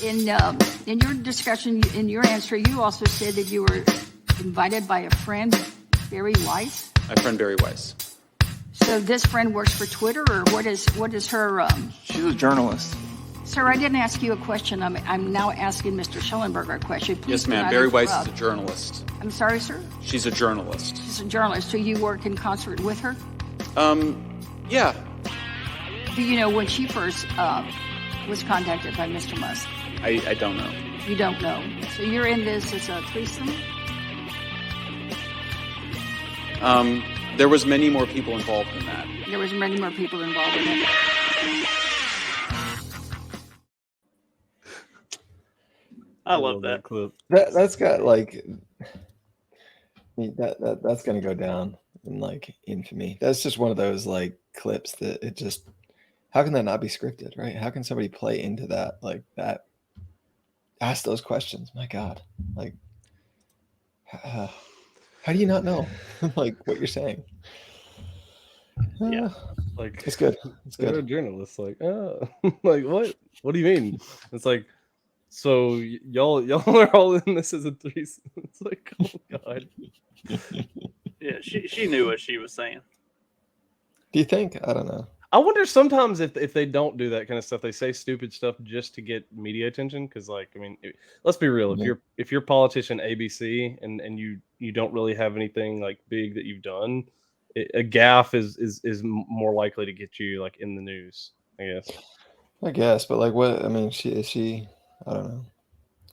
in your discussion, in your answer, you also said that you were invited by a friend, Barry Weiss. My friend Barry Weiss. So this friend works for Twitter, or what is her? She's a journalist. Sir, I didn't ask you a question. I'm now asking Mr. Schellenberger a question. Please Yes, ma'am. Barry Weiss is a journalist. I'm sorry, sir? She's a journalist. She's a journalist. So you work in concert with her? Yeah. Do you know when she first was contacted by Mr. Musk? I don't know. You don't know. So you're in this as a threesome? There was many more people involved in that. There was many more people involved in it. I love that clip. That's got like, I mean, that's gonna go down in like infamy. That's just one of those like clips that it just. How can that not be scripted, right? How can somebody play into that like that? Ask those questions. My God, like, how do you not know like what you're saying? Yeah, like it's good. It's they're good. a journalist. Like, like what? What do you mean? It's like, so y'all are all in this as a threesome. It's like, oh God. Yeah, she knew what she was saying. Do you think? I don't know. I wonder sometimes if they don't do that kind of stuff, they say stupid stuff just to get media attention. Because, like, I mean, let's be real. If you're politician ABC and you don't really have anything like big that you've done, a gaffe is more likely to get you like in the news. I guess, but like, what? I mean, she. I don't know.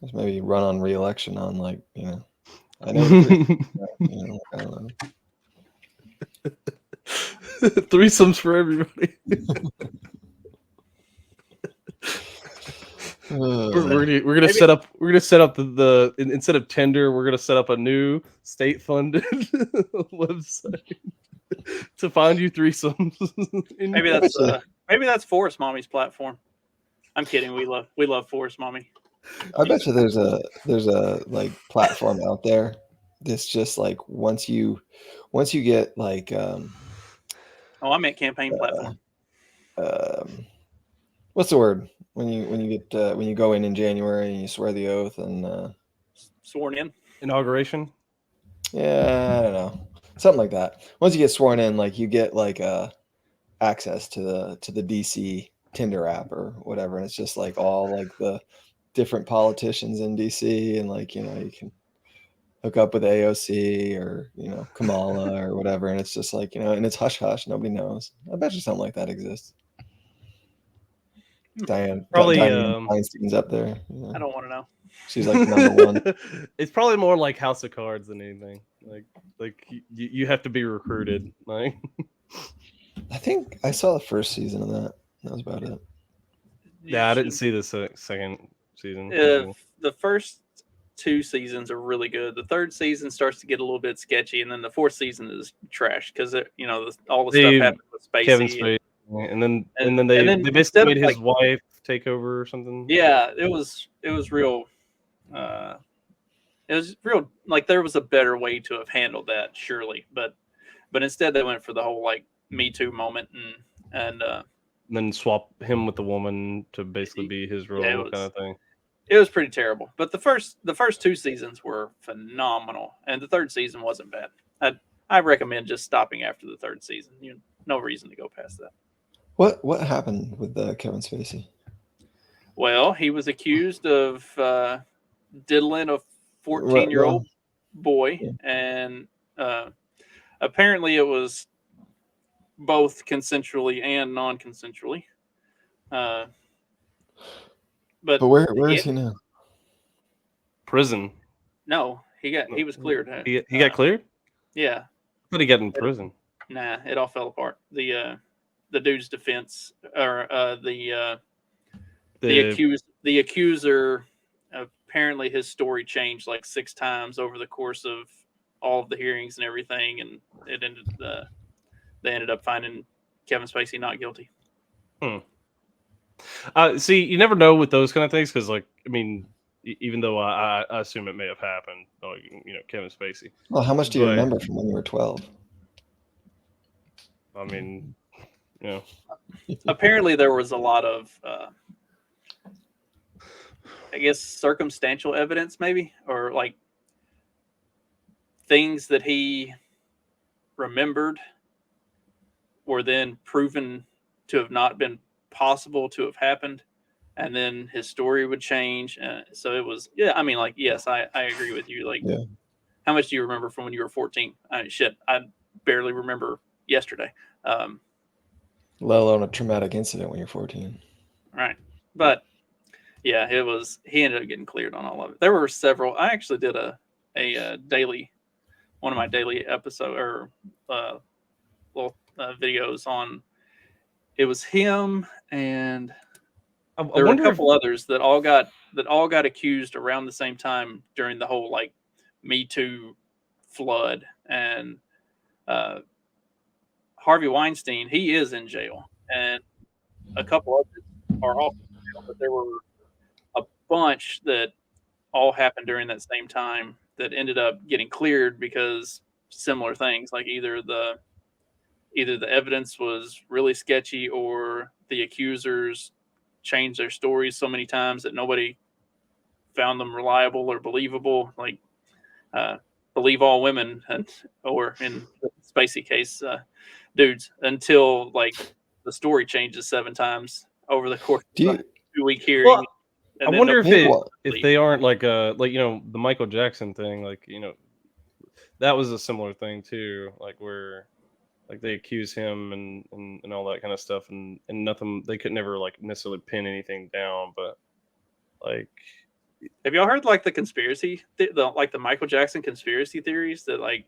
Just maybe run on re-election on like I know. I don't know. Threesomes for everybody. We're gonna set up the instead of Tinder, we're gonna set up a new state funded website to find you threesomes. Maybe that's Forest Mommy's platform. I'm kidding. We love Forest Mommy. I bet you there's a like platform out there that's just like once you get like I meant campaign platform. What's the word when you go in January and you swear the oath and sworn in inauguration? Yeah, I don't know, something like that. Once you get sworn in, like you get like access to the DC Tinder app or whatever, and it's just like all like the different politicians in DC, and like you can hook up with AOC or Kamala or whatever, and it's just like and it's hush hush, nobody knows. I bet you something like that exists. Diane Feinstein's up there. I don't want to know. She's like number one. It's probably more like House of Cards than anything. Like you have to be recruited. Like I think I saw the first season of that. That was about it. Yeah, I didn't see the second season. The first two seasons are really good. The third season starts to get a little bit sketchy, and then the fourth season is trash because all the stuff happened with Spacey. Kevin Spacey. And then they basically made his wife take over or something. Yeah, it was real. It was real. Like there was a better way to have handled that, surely, but instead they went for the whole like Me Too moment and then swap him with the woman to basically be his role kind of thing. It was pretty terrible. But the first two seasons were phenomenal, and the third season wasn't bad. I recommend just stopping after the third season. No reason to go past that. What happened with Kevin Spacey? Well, he was accused of diddling a 14-year-old boy, and apparently it was both consensually and non-consensually. But where is he now? Prison. No, he was cleared. He got cleared? Yeah. But he got in prison. Nah, it all fell apart. The dude's defense, or the accuser, apparently his story changed like 6 times over the course of all of the hearings and everything, and they ended up finding Kevin Spacey not guilty. See, you never know with those kind of things because, like, I mean, even though I assume it may have happened, like, Kevin Spacey. Well, how much do you remember from when you were 12? I mean, apparently there was a lot of I guess circumstantial evidence, maybe, or like things that he remembered were then proven to have not been possible to have happened, and then his story would change. So it was, yeah. I mean, like, yes, I agree with you. Like, Yeah. how much do you remember from when you were 14? Shit, I barely remember yesterday. Let alone a traumatic incident when you're 14. Right, but yeah, it was. He ended up getting cleared on all of it. There were several. I actually did a daily, one of my daily episode or little videos on. It was him and I there were a wonder if couple others that all got accused around the same time during the whole like Me Too flood. And Harvey Weinstein, he is in jail, and a couple others are also in jail, but there were a bunch that all happened during that same time that ended up getting cleared because similar things, like either the evidence was really sketchy or the accusers changed their stories so many times that nobody found them reliable or believable. Like believe all women, or in the Spacey case, dudes, until like the story changes 7 times over the course Do of you? a 2-week hearing. Well, I and then wonder if Maybe it what- if they aren't like like the Michael Jackson thing, like that was a similar thing too, like where like they accuse him and all that kind of stuff, and nothing, they could never like necessarily pin anything down, but like Have y'all heard like the conspiracy, like the Michael Jackson conspiracy theories that like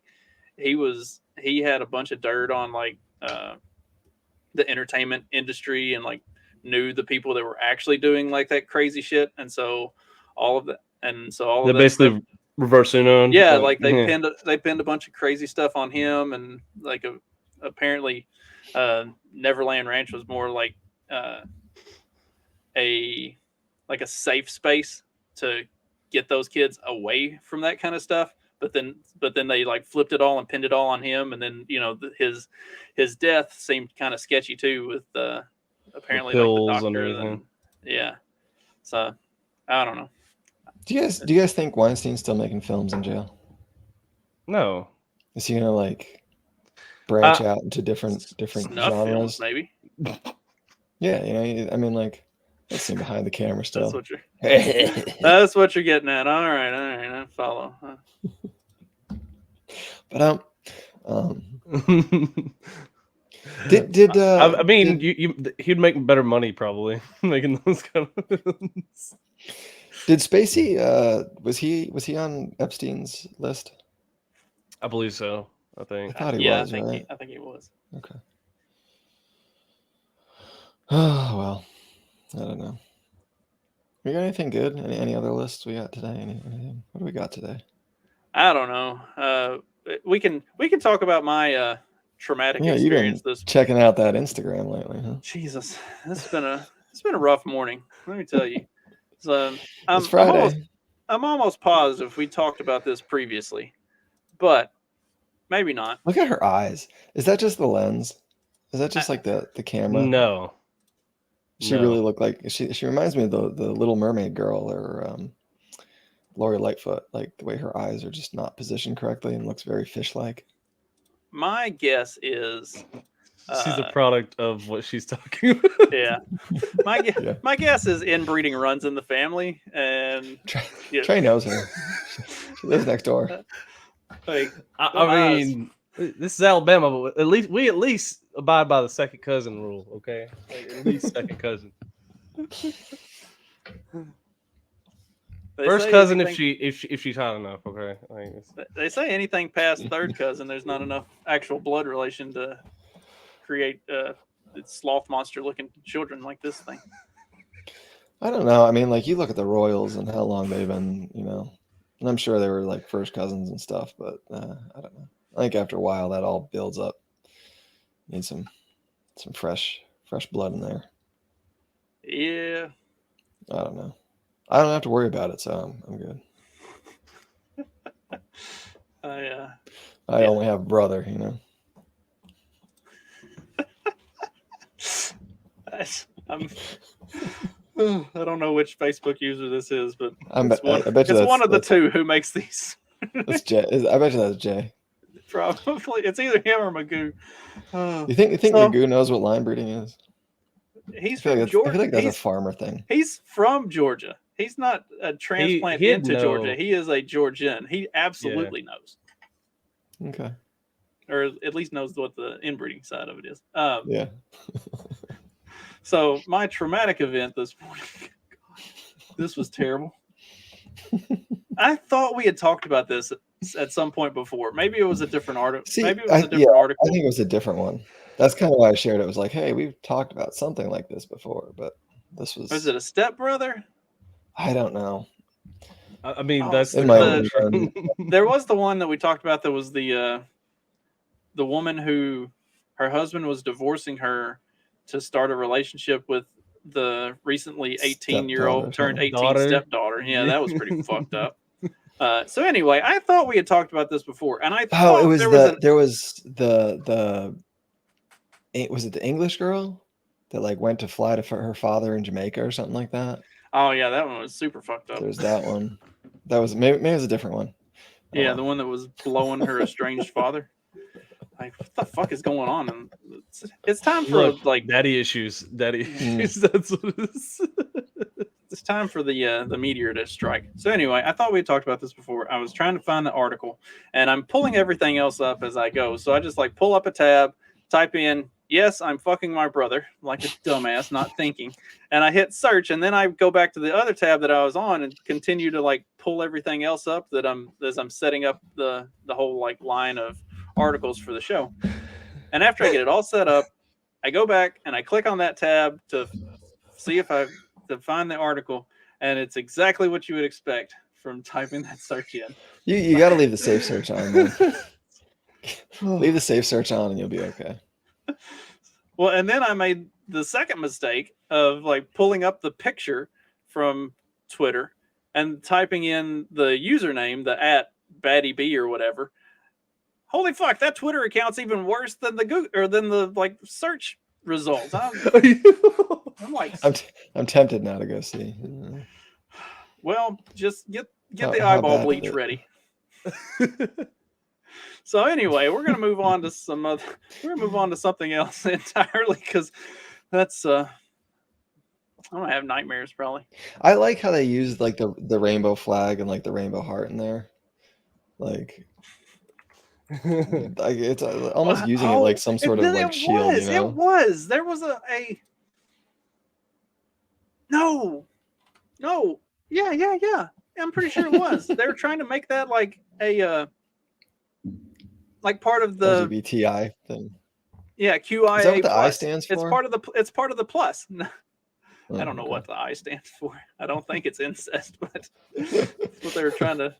he had a bunch of dirt on like the entertainment industry and like knew the people that were actually doing like that crazy shit, and so all of that, they that basically stuff, reverse Uno. yeah, like they pinned a bunch of crazy stuff on him, and like apparently Neverland Ranch was more like a safe space to get those kids away from that kind of stuff. But then they like flipped it all and pinned it all on him, and then his death seemed kind of sketchy too, with apparently pills like the and doctor. everything. Yeah, so I don't know. Do you guys think Weinstein's still making films in jail? No, Is he gonna like branch out into different Snuff genres? films, maybe. Yeah, I mean, like, let's see behind the camera still. That's what you're getting at. All right, I follow. But did I mean, did, he'd make better money probably making those kind of films. did Spacey was he on Epstein's list? I believe so. I I think. thought he Yeah, was, right? I think he was. Okay. Oh well, I don't know. We got anything good? Any other lists we got today? Anything? What do we got today? I don't know. We can talk about my traumatic Yeah, you've been experience. This checking out that Instagram lately, huh? Jesus, it's been a rough morning. Let me tell you. So It's Friday. I'm almost positive we talked about this previously, but maybe not. Look at her eyes. Is that just the lens? Is that just like the camera? No. She really looked like she reminds me of the Little Mermaid girl, or Lori Lightfoot. Like the way her eyes are just not positioned correctly and looks very fish-like. My guess is She's a product of what she's talking about. yeah. My guess is inbreeding runs in the family, and Trey knows her. She lives next door. like I mean, this is Alabama, but we at least abide by the second cousin rule, okay? Like, at least second cousin. they First say cousin anything- if she's hot enough, okay? Like, They say anything past third cousin, there's not enough actual blood relation to create sloth monster looking children like this thing. I don't know. I mean, like you look at the Royals and how long they've been, and I'm sure they were like first cousins and stuff, but I don't know. I think after a while that all builds up. Need some fresh blood in there. Yeah. I don't know. I don't have to worry about it, so I'm good. I only have a brother, I don't know which Facebook user this is, but I it's bet you it's that's one of the two who makes these. that's Jay. I bet you that's Jay. Probably it's either him or Magoo. You think So- Magoo knows what line breeding is? He's I feel from like Georgia. I feel like that's a he's, farmer thing. he's from Georgia. He's not a transplant he'd into know. Georgia. He is a Georgian. He absolutely knows, Okay. or at least knows what the inbreeding side of it is. Yeah. So my traumatic event this morning, this was terrible. I thought we had talked about this at some point before. Maybe it was a different article. See, Maybe it was a different I article. think it was a different one. That's kind of why I shared it. It was like, hey, we've talked about something like this before, but this was. Was it a stepbrother? I don't know. I mean, Oh, that's It the might have culture. There was the one that we talked about that was the woman who her husband was divorcing her to start a relationship with the recently 18-year-old turned 18 Daughter. stepdaughter. Yeah, that was pretty fucked up. So anyway, I thought we had talked about this before, and I Oh, thought it was there was was it the English girl that like went to fly to her father in Jamaica or something like that? Oh yeah, that one was super fucked up. There's that one. That was maybe it was a different one. Oh, Yeah, well. the one that was blowing her estranged father. Like, what the fuck is going on? And it's time for Look, like daddy issues. Daddy Mm. issues. That's what it is. it's time for the meteor to strike. So anyway, I thought we had talked about this before. I was trying to find the article, and I'm pulling everything else up as I go. So I just like pull up a tab, type in, "Yes, I'm fucking my brother," like a dumbass, not thinking, and I hit search, and then I go back to the other tab that I was on and continue to like pull everything else up that I'm setting up the whole like line of articles for the show. And after I get it all set up, I go back and I click on that tab to see if I to find the article, and it's exactly what you would expect from typing that search in. You got to leave the safe search on. Man. Leave the safe search on, and you'll be okay. Well, and then I made the second mistake of like pulling up the picture from Twitter and typing in the username, the @BaddieB or whatever. Holy fuck, that Twitter account's even worse than the Google or than the like search results. I'm like, I'm tempted now to go see. well, just get How- the how eyeball bad bleach is it? ready. So anyway, we're gonna move on to something else entirely because that's I'm gonna have nightmares probably. I like how they used like the rainbow flag and like the rainbow heart in there. Like it's almost using it like some sort of like shield, you know? It was. There was a no. Yeah. I'm pretty sure it was. They were trying to make that like a like part of the LGBTI thing. QIA. Is that what the I plus. stands for? It's part of the plus. Oh, I don't know okay. what the I stands for. I don't think it's incest, but that's what they were trying to.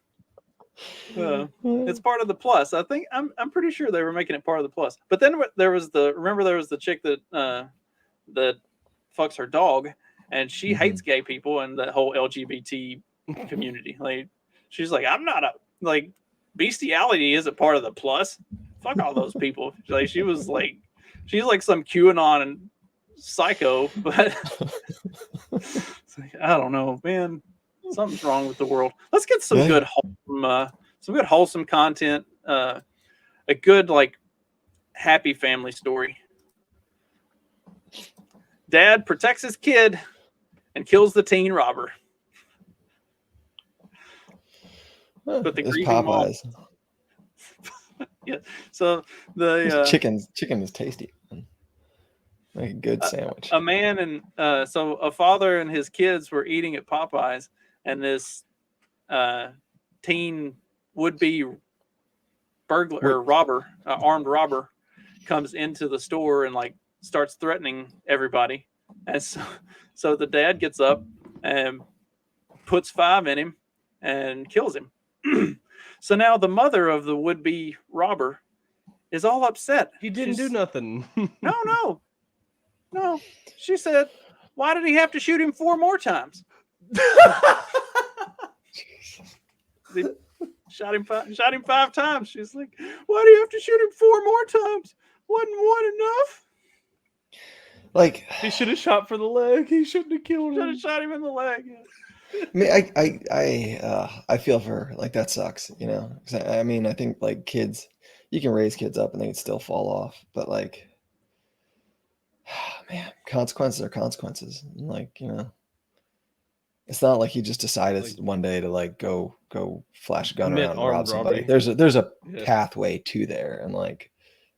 It's part of the plus. I think I'm pretty sure they were making it part of the plus. But then there was the chick that that fucks her dog, and she Mhm. hates gay people and the whole LGBT community. Like she's like, I'm not like bestiality isn't part of the plus. Fuck all those people. Like she's like some QAnon and psycho, but it's like, I don't know, man. Something's wrong with the world. Let's get some Yeah. good wholesome content. A good like happy family story. Dad protects his kid and kills the teen robber. But the It's grieving mom- Popeyes. So the Chicken is tasty. Make a good sandwich. a man and so a father and his kids were eating at Popeyes, and this teen would-be burglar or robber, armed robber, comes into the store and like starts threatening everybody. And so the dad gets up and puts 5 in him and kills him. So now the mother of the would-be robber is all upset. He didn't do She's- nothing. No. She said, why did he have to shoot him 4 more times? They shot him 5 times. She's like, why do you have to shoot him 4 more times? Wasn't one enough? Like, He should have shot for the leg. He shouldn't have killed Should him. have shot him in the leg. I mean, I feel for her. Like that sucks, you know. 'Cause I mean, I think like kids, you can raise kids up and they can still fall off, but like, man, consequences are consequences. And, like, you know, it's not like he just decided Like- one day to like go flash a gun Commit around and rob armed somebody. robbery. There's a Yeah. pathway to there, and like,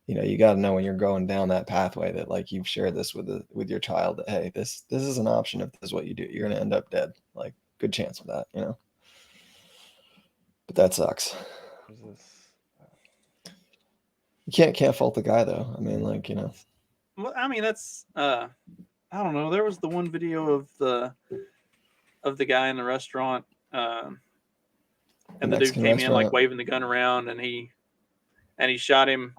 you know, you got to know when you're going down that pathway that like you've shared this with your child that hey, this is an option. If this is what you do, you're gonna end up dead. Like, good chance with that, you know. But that sucks. You can't fault the guy though. I mean, like, you know, Well, I mean, that's I don't know. There was the one video of the guy in the restaurant, and the dude Mexican came in like restaurant. waving the gun around, and he shot him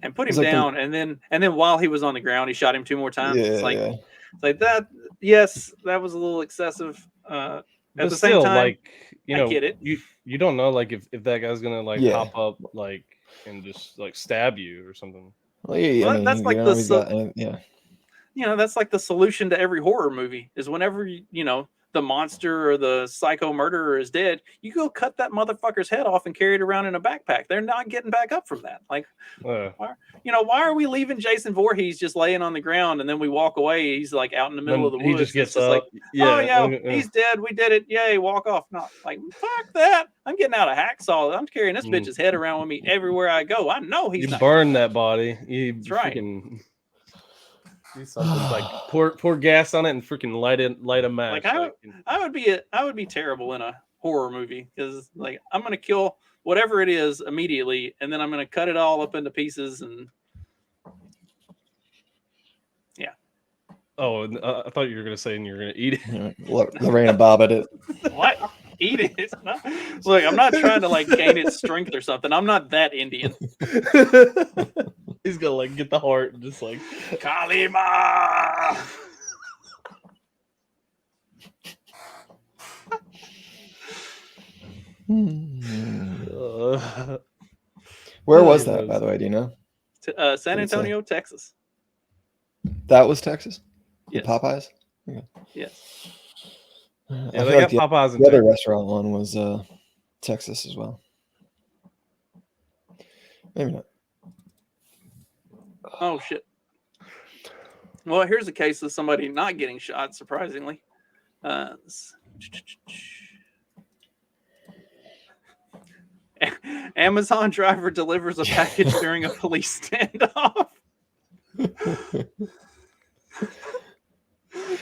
and put him It's like the- down, and then while he was on the ground, he shot him 2 more times. yeah, It's like yeah. it's like that. Yes, that was a little excessive. At But the same still, time, like, you I know, get it. You don't know like if that guy's gonna like Yeah. pop up like and just like stab you or something. Well, yeah, Well, I mean, that's you like know, the he's so- got, yeah. You know, that's like the solution to every horror movie is whenever you know the monster or the psycho murderer is dead, you go cut that motherfucker's head off and carry it around in a backpack. They're not getting back up from that. Like, you know, why are we leaving Jason Voorhees just laying on the ground and then we walk away? He's like out in the middle of the He woods. just gets It's up. like, yeah, oh yeah, he's dead. We did it. Yay, walk off. Not like fuck that. I'm getting out a hacksaw. I'm carrying this bitch's head around with me everywhere I go. I know he's you not. burn that body. You That's right. freaking do something like pour gas on it and freaking light a match. Like, I would be terrible in a horror movie because like I'm gonna kill whatever it is immediately, and then I'm gonna cut it all up into pieces and oh, and, I thought you were gonna say and you're gonna eat it. You know, Lorena Bobbitt it. what eat it. It's not, look, I'm not trying to like gain its strength or something. I'm not that Indian. He's gonna like get the heart and just like Kalima. Where was that, by the way? Do you know? San Antonio, Texas. That was Texas. Yes. The Popeyes. Yes. I yeah, feel they like got Popeyes in the other Texas. restaurant one was Texas as well. Maybe not. Oh shit. Well, here's a case of somebody not getting shot. Surprisingly, Amazon driver delivers a package during a police standoff.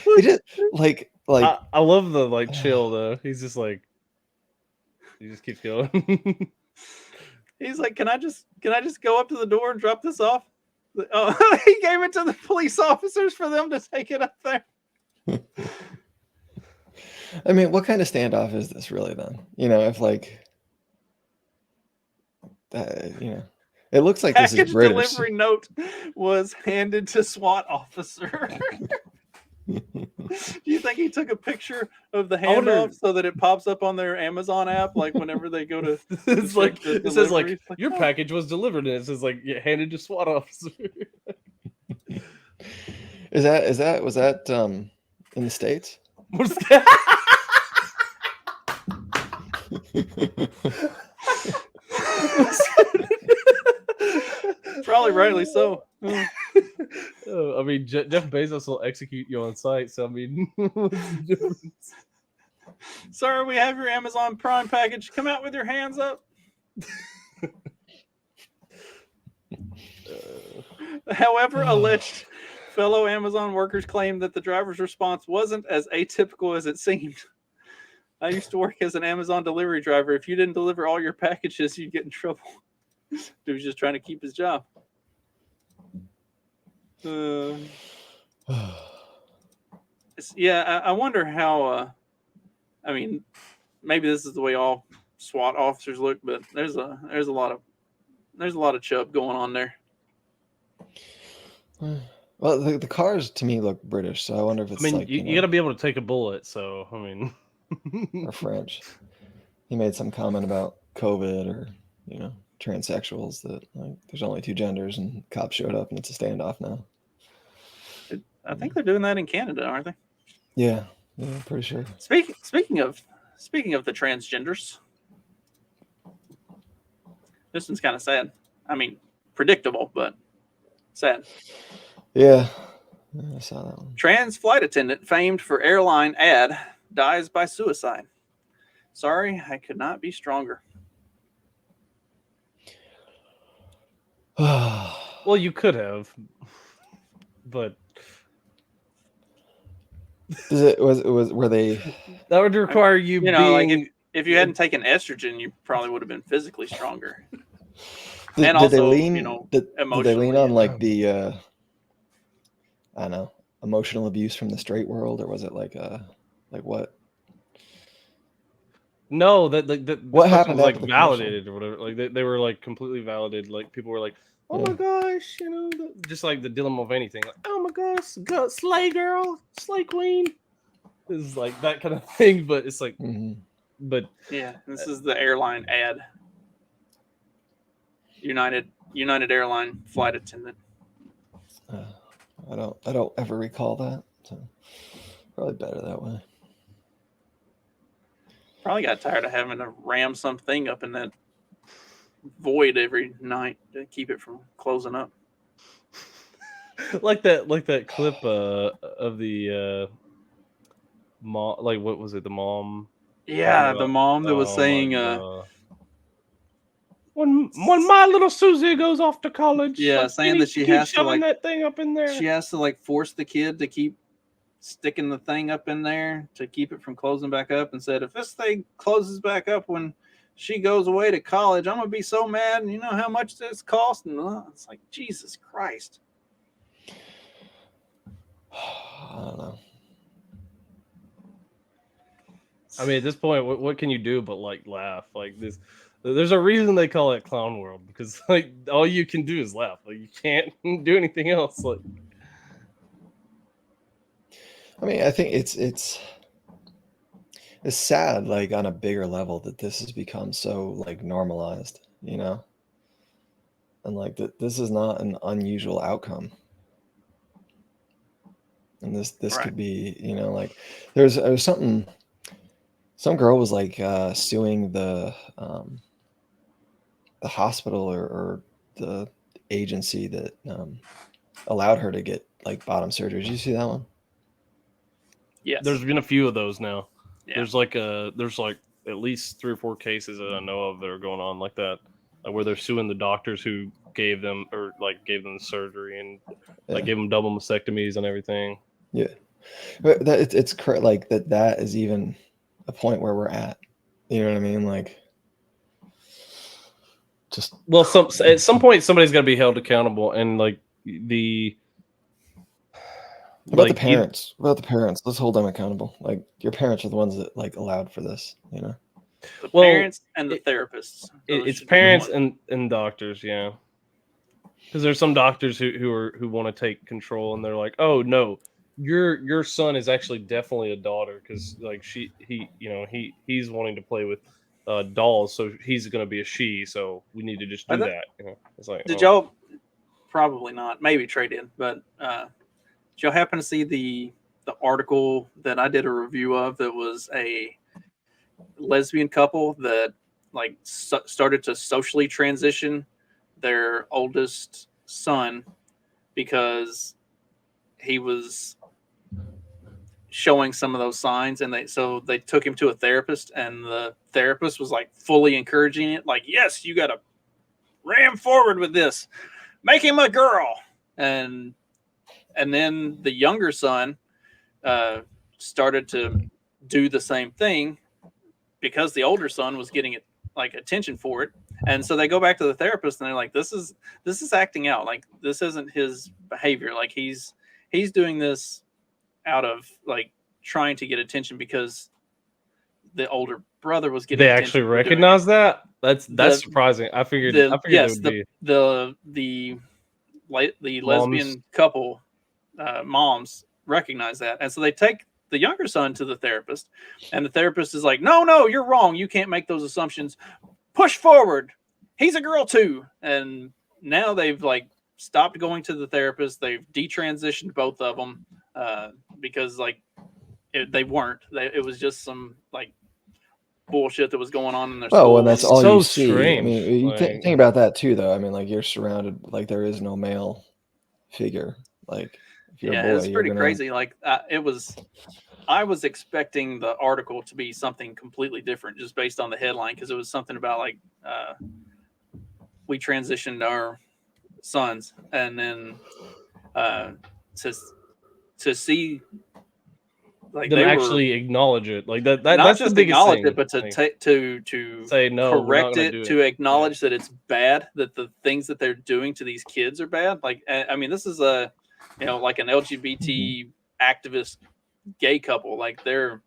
He just like I love the like chill though. He's just like he just keeps going. He's like, "Can I just go up to the door and drop this off?" Oh, he gave it to the police officers for them to take it up there. I mean, what kind of standoff is this really then? You know, if like you know, it looks like this is Package British. delivery note was handed to SWAT officer. Do you think he took a picture of the wonder- handoff so that it pops up on their Amazon app, like whenever they go to? It's like the it says like delivery? It's like, your oh. package was delivered and it says like handed to SWAT officer. Was that in the States? What's that? Probably rightly so. I mean, Jeff Bezos will execute you on site. So I mean, what's the difference? Sir, we have your Amazon Prime package. Come out with your hands up. However, alleged fellow Amazon workers claim that the driver's response wasn't as atypical as it seemed. I used to work as an Amazon delivery driver. If you didn't deliver all your packages, you'd get in trouble. Dude was just trying to keep his job. Yeah, I wonder how. I mean, maybe this is the way all SWAT officers look, but there's a lot of chub going on there. Well, the cars to me look British, so I wonder if it's I mean, like you know, got to be able to take a bullet. So I mean, or French. He made some comment about COVID or transsexuals that like there's only two genders and cops showed up and it's a standoff now. I think they're doing that in Canada, aren't they? Yeah, I'm pretty sure. Speaking of the transgenders, this one's kind of sad. I mean, predictable, but sad. Yeah, I saw that one. Trans flight attendant famed for airline ad dies by suicide. Sorry, I could not be stronger. Well, you could have, but Were they? that would require you, You know, being. like if you hadn't taken estrogen, you probably would have been physically stronger. Did, And did they also, lean? you know, did they lean emotionally. on like the? I don't know, emotional abuse from the straight world, or was it like what? No, that What this person happened was like after the commercial? validated or whatever. Like they were like completely validated. Like people were like, "Oh my gosh," you know, just like the Dylan Mulvaney thing. Like, "Oh my gosh, slay girl, slay queen." It's like that kind of thing, but it's like, but Yeah, this is the airline ad. United Airline flight attendant. I don't ever recall that. So probably better that way. Probably got tired of having to ram something up in that void every night to keep it from closing up. like that clip of the mom. Like what was it? The mom. Yeah, the mom that was saying, when my little Susie goes off to college, yeah, like, saying you that need she keep has to, shoving like- that thing up in there. she has to like force the kid to keep sticking the thing up in there to keep it from closing back up, and said, if this thing closes back up when she goes away to college, I'm gonna be so mad. And you know how much this costs? And it's like, Jesus Christ. I don't know. I mean, at this point, what can you do but like laugh? Like this, there's a reason they call it Clown World, because like all you can do is laugh. Like you can't do anything else. Like, I mean, I think it's sad, like on a bigger level, that this has become so like normalized, you know, and like this is not an unusual outcome. And this Right. could be, you know, like there's something. Some girl was like suing the hospital or the agency that allowed her to get like bottom surgery. Did you see that one? Yes. there's been a few of those now. Yeah. There's like at least 3 or 4 cases that I know of that are going on like that, where they're suing the doctors who gave them the surgery and like gave them double mastectomies and everything. Yeah, but it's like that is even a point where we're at. You know what I mean? Like, just Well, at some point somebody's got to be held accountable, and like the about like, the parents. About the parents. Let's hold them accountable. Like, your parents are the ones that like allowed for this. You know. The Well, parents and the therapists. Those it's should be the parents ones. and doctors, yeah. Because there's some doctors who want to take control, and they're like, "Oh no, your son is actually definitely a daughter, because like he's wanting to play with dolls, so he's going to be a she. So we need to just do that." You know, it's like, Did oh. y'all? Probably not. Maybe trade in, but did y'all happen to see the article that I did a review of? That was a lesbian couple that like started to socially transition their oldest son because he was showing some of those signs, and they took him to a therapist, and the therapist was like fully encouraging it, like, yes, you got to ram forward with this, make him a girl. And then the younger son started to do the same thing because the older son was getting it like attention for it. And so they go back to the therapist and they're like, this is acting out. Like, this isn't his behavior. Like, he's doing this out of like trying to get attention because the older brother was getting They attention actually for doing it. recognize that? That's The- surprising. I figured Yes, it would be. the lesbian couple moms recognize that, and so they take the younger son to the therapist, and the therapist is like, no, you're wrong, you can't make those assumptions, push forward, he's a girl too. And now they've like stopped going to the therapist. They've detransitioned both of them because like they weren't. It was just some like bullshit that was going on in their Well, school. when that's all So you see. I strange, mean, you like- think about that too, though. I mean, like you're surrounded, like there is no male figure. Like if you're a boy, it was you're pretty gonna. crazy. Like it was. I was expecting the article to be something completely different just based on the headline because it was something about like we transitioned our sons and then to see like Them they actually acknowledge it, like that. not That's just the biggest acknowledge thing. it, but to like, to say no, we're not correct gonna it, do to acknowledge that it's bad, that the things that they're doing to these kids are bad. Like I mean, this is a like an LGBT activist gay couple. Like they're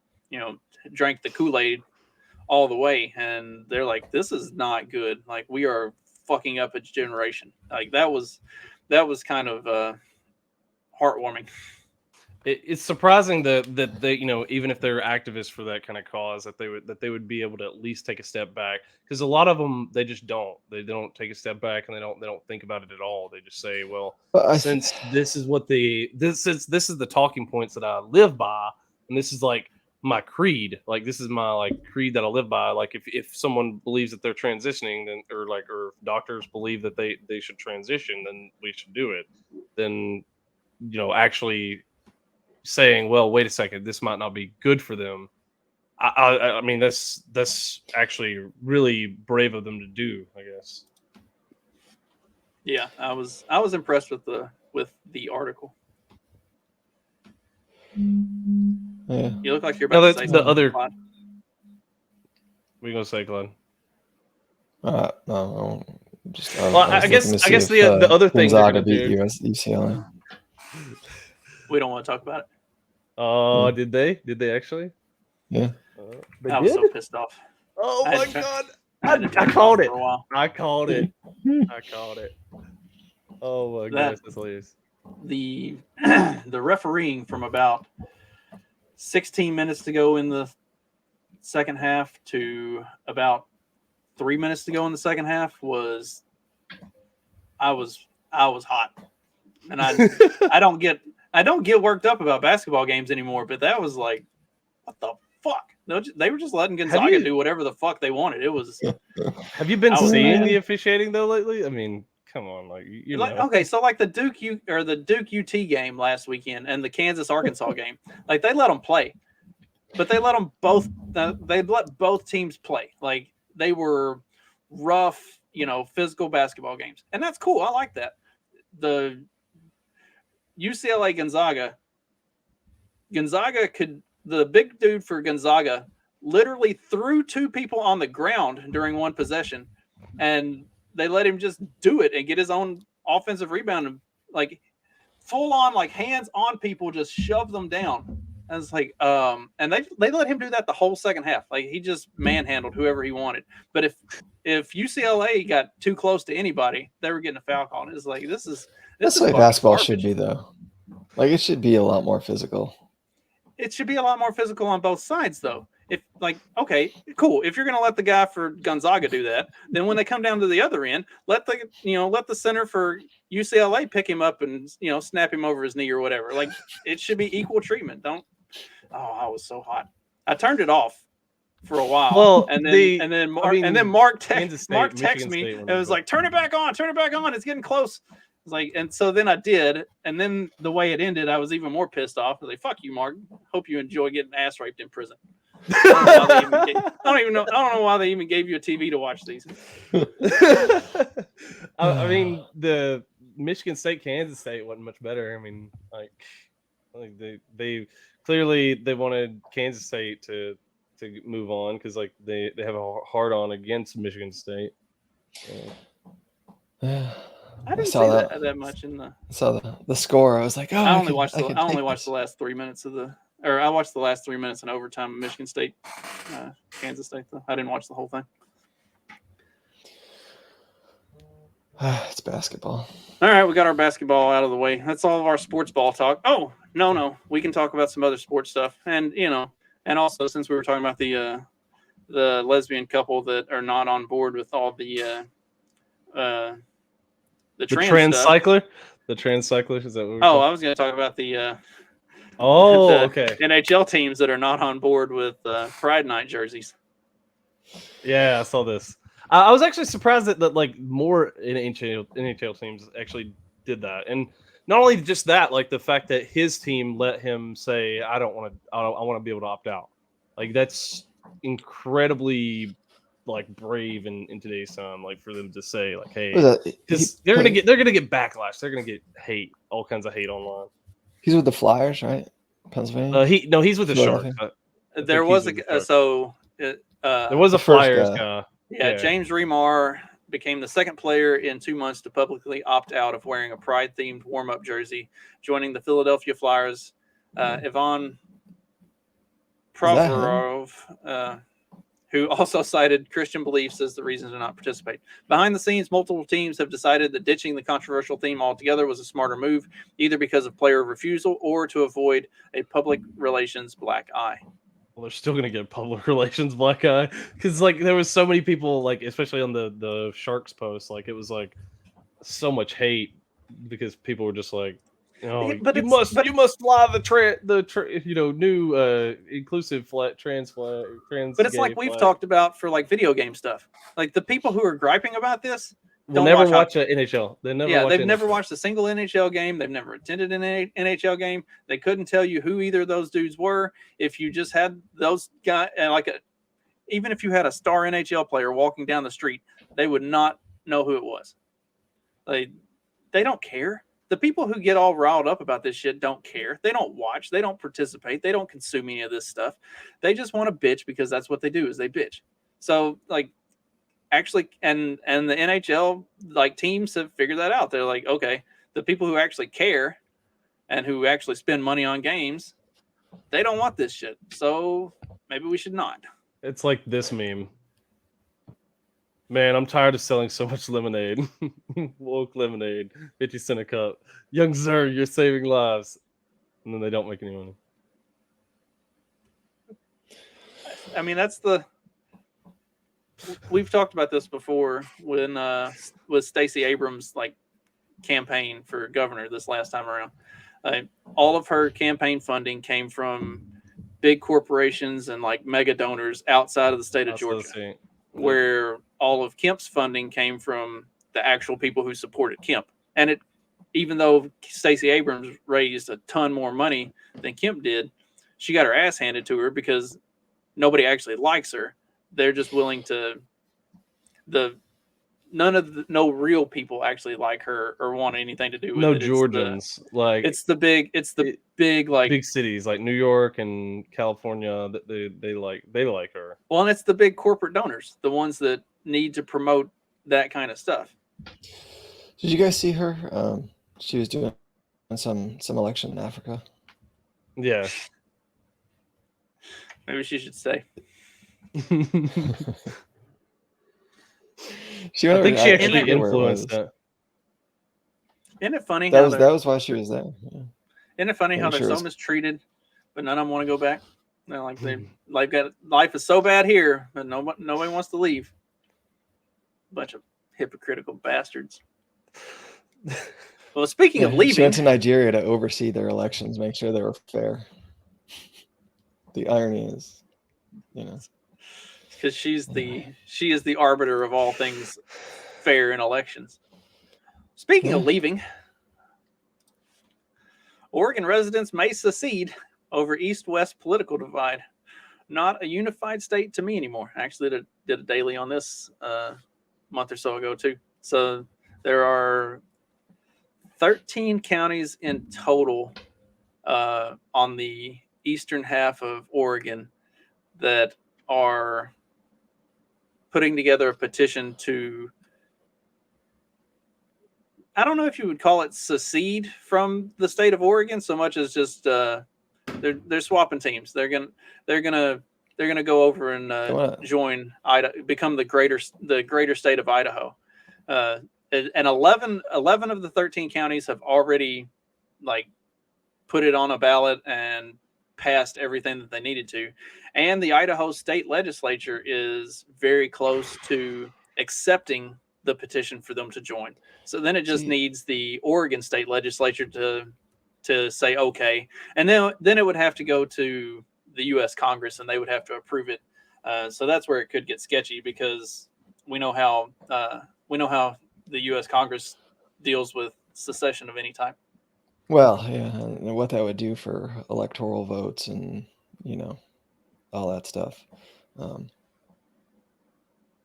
drank the Kool-Aid all the way, and they're like, this is not good. Like we are fucking up a generation. Like that was kind of heartwarming. It's surprising that they, even if they're activists for that kind of cause, that they would be able to at least take a step back, because a lot of them they just don't take a step back, and they don't think about it at all. They just say, well, But since this is this is the talking points that I live by, and this is like my creed, like this is my like creed that I live by. Like if someone believes that they're transitioning, then or if doctors believe that they should transition, then we should do it. Then actually saying, well, wait a second, this might not be good for them. I mean, that's actually really brave of them to do, I guess. Yeah, I was impressed with the article. yeah. You look like you're No, about to that's say the something, other. Clyde. What are you gonna say, Glenn? No, just. Well, I guess the other thing they're Gonzaga gonna beat do. UCLA. We don't want to talk about it. Oh, Yeah. did they? Did they actually? Yeah. I was so pissed off. Oh I my had to- god! had to turn I called off it. for a while. I called it. I called it. Oh my gosh, that's hilarious. The refereeing from about 16 minutes to go in the second half to about 3 minutes to go in the second half was I was hot, and I don't get worked up about basketball games anymore, but that was like, what the fuck? They were just letting Gonzaga do whatever the fuck they wanted. It was. Have you been I was seeing mad. the officiating though lately? I mean, come on, like you know. Like, okay, so like the Duke UT game last weekend and the Kansas Arkansas game, like they let them play, but they let them both. They let both teams play. Like they were rough, physical basketball games, and that's cool. I like that. The UCLA Gonzaga the big dude for Gonzaga literally threw two people on the ground during one possession, and they let him just do it and get his own offensive rebound, and like full on, like hands on people, just shove them down. And it's like, and they let him do that the whole second half. Like he just manhandled whoever he wanted. But if UCLA got too close to anybody, they were getting a foul call. And it's like that's the way basketball should be, though. Like it should be a lot more physical. It should be a lot more physical on both sides, though. If like, okay, cool. If you're going to let the guy for Gonzaga do that, then when they come down to the other end, let the center for UCLA pick him up and snap him over his knee or whatever. Like it should be equal treatment. Don't. Oh, I was so hot. I turned it off for a while. Well, and then Mark texted me and was like, turn it back on. It's getting close. It's like, and so then I did, and then the way it ended, I was even more pissed off. I was like, "Fuck you, Mark. Hope you enjoy getting ass raped in prison." I don't know why they even gave you a TV to watch these. I mean, the Michigan State, Kansas State wasn't much better. I mean, like they clearly they wanted Kansas State to move on because like they have a hard on against Michigan State. I didn't see that much in the. I saw the score. I was like, oh, I only watched the last 3 minutes I watched the last 3 minutes in overtime of Michigan State, Kansas State. Though I didn't watch the whole thing. It's basketball. All right, we got our basketball out of the way. That's all of our sports ball talk. Oh, no, we can talk about some other sports stuff, and and also since we were talking about the lesbian couple that are not on board with all the the The trans stuff. Transcycler? The Transcycler? Is that what we're Oh, talking- I was going to talk about the Oh, the okay. NHL teams that are not on board with Pride Night jerseys. Yeah, I saw this. I was actually surprised that like more NHL teams actually did that, and not only just that, like the fact that his team let him say, I want to be able to opt out." Like that's incredibly like brave in today's time, like for them to say, like, "Hey," What is that? because they're gonna get backlash. They're gonna get hate, all kinds of hate online. He's with the Flyers, right? Pennsylvania. He's with the Sharks. Philadelphia. There think was he's with the a Sharks. so There was The a first Flyers guy. guy. yeah, James Remar became the second player in 2 months to publicly opt out of wearing a Pride-themed warm-up jersey, joining the Philadelphia Flyers. Ivan Provorov, who also cited Christian beliefs as the reason to not participate. Behind the scenes, multiple teams have decided that ditching the controversial theme altogether was a smarter move, either because of player refusal or to avoid a public relations black eye. Well, they're still gonna get public relations black eye because like there was so many people, like especially on the Sharks post, like it was like so much hate because people were just like, Yeah, but you it's- must fly the new inclusive trans But it's gay like we've flag. talked about for like video game stuff. Like the people who are griping about this, We'll don't never watch watch an NHL. They've never watched a single NHL game. They've never attended an NHL game. They couldn't tell you who either of those dudes were. If you just had those guys, and even if you had a star NHL player walking down the street, they would not know who it was. They don't care. The people who get all riled up about this shit don't care. They don't watch. They don't participate. They don't consume any of this stuff. They just want to bitch because that's what they do is they bitch. So like, actually, and the NHL like teams have figured that out. They're like, okay, the people who actually care and who actually spend money on games, they don't want this shit. So maybe we should not. It's like this meme. Man, I'm tired of selling so much lemonade. Woke lemonade, 50 cents a cup. Young sir, you're saving lives. And then they don't make any money. I mean, we've talked about this before when with Stacey Abrams' like campaign for governor this last time around. All of her campaign funding came from big corporations and like mega donors outside of the state of Georgia, where all of Kemp's funding came from the actual people who supported Kemp. And even though Stacey Abrams raised a ton more money than Kemp did, she got her ass handed to her because nobody actually likes her. They're just willing to no real people actually like her or want anything to do with no it. Georgians. It's the big like big cities like New York and California that they like her. Well, and it's the big corporate donors, the ones that need to promote that kind of stuff. Did you guys see her? She was doing some election in Africa. Yeah. Maybe she should stay. She went I think over- she I actually forget where it influenced was. that. Isn't it funny That was why she was there. Yeah. Isn't it funny I'm how they're sure so it's- mistreated, but none of them want to go back? They're like life is so bad here, but nobody wants to leave. Bunch of hypocritical bastards. Well, speaking of She leaving, went to Nigeria to oversee their elections, make sure they were fair. The irony is, because she is the arbiter of all things fair in elections. Speaking of leaving, Oregon residents may secede over east-west political divide. Not a unified state to me anymore. Actually, did a daily on this a month or so ago too. So there are 13 counties in total on the eastern half of Oregon that are putting together a petition to, I don't know if you would call it secede from the state of Oregon so much as just they're swapping teams. They're gonna go over and join Idaho, become the greater state of Idaho. And 11 of the 13 counties have already like put it on a ballot and passed everything that they needed to. And the Idaho state legislature is very close to accepting the petition for them to join. So then it just See- needs the Oregon state legislature to say okay, and then it would have to go to the U.S. Congress and they would have to approve it. So that's where it could get sketchy because we know how the U.S. Congress deals with secession of any type. Well, yeah, and what that would do for electoral votes and all that stuff.